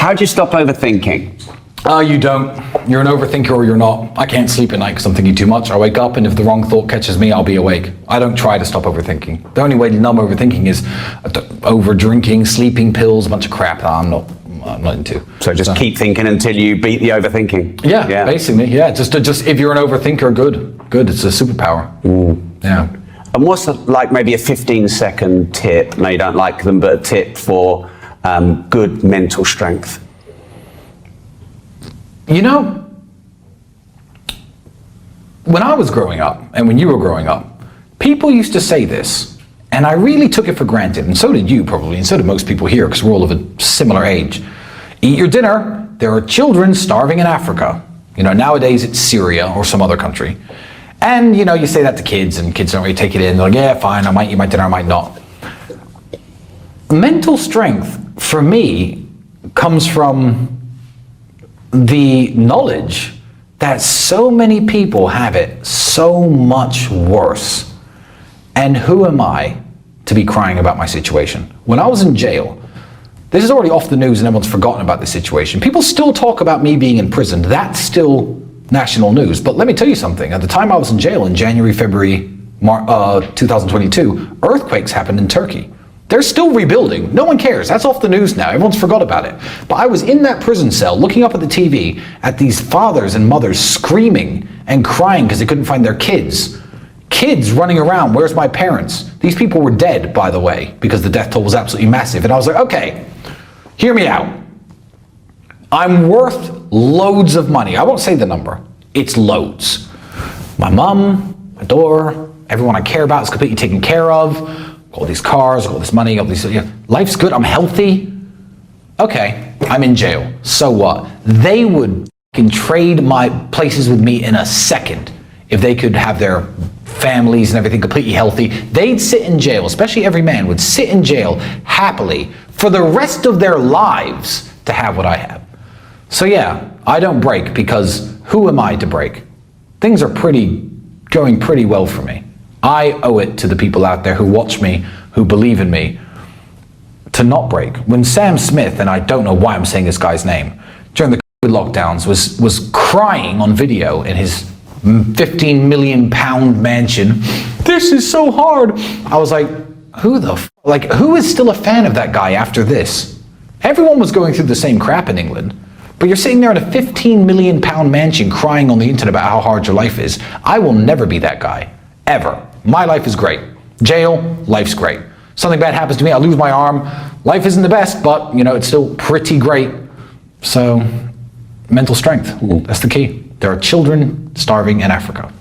How do you stop overthinking? You don't. You're an overthinker or you're not. I can't sleep at night because I'm thinking too much. I wake up and if the wrong thought catches me, I'll be awake. I don't try to stop overthinking. The only way to numb overthinking is over drinking, sleeping pills, a bunch of crap that I'm not into. So just keep thinking until you beat the overthinking. Yeah, basically, yeah. Just if you're an overthinker, good. It's a superpower. Yeah. And what's like maybe a 15-second tip? No, you don't like them, but a tip for good mental strength. You know, when I was growing up and when you were growing up, people used to say this, and I really took it for granted, and so did you probably, and so did most people here, because we're all of a similar age. Eat your dinner. There are children starving in Africa. You know, nowadays it's Syria or some other country. And, you know, you say that to kids, and kids don't really take it in. They're like, yeah, fine, I might eat my dinner, I might not. Mental strength, for me, comes from the knowledge that so many people have it so much worse. And who am I to be crying about my situation? When I was in jail, this is already off the news and everyone's forgotten about this situation. People still talk about me being in prison. That's still national news. But let me tell you something. At the time I was in jail in January, February, 2022, earthquakes happened in Turkey. They're still rebuilding. No one cares. That's off the news now. Everyone's forgot about it. But I was in that prison cell looking up at the TV at these fathers and mothers screaming and crying because they couldn't find their kids. Kids running around, where's my parents? These people were dead, by the way, because the death toll was absolutely massive. And I was like, okay, hear me out. I'm worth loads of money. I won't say the number. It's loads. My mom, my daughter, everyone I care about is completely taken care of. All these cars, all this money, all these, life's good, I'm healthy. Okay, I'm in jail. So what? They would trade my places with me in a second if they could have their families and everything completely healthy. They'd sit in jail, especially every man would sit in jail happily for the rest of their lives to have what I have. So yeah, I don't break because who am I to break? Things are going pretty well for me. I owe it to the people out there who watch me, who believe in me, to not break. When Sam Smith, and I don't know why I'm saying this guy's name, during the COVID lockdowns was crying on video in his 15 million pound mansion, this is so hard. I was like, who is still a fan of that guy after this? Everyone was going through the same crap in England. But you're sitting there in a 15 million pound mansion crying on the internet about how hard your life is. I will never be that guy, ever. My life is great. Jail, life's great. Something bad happens to me, I lose my arm. Life isn't the best, but it's still pretty great. So, mental strength, that's the key. There are children starving in Africa.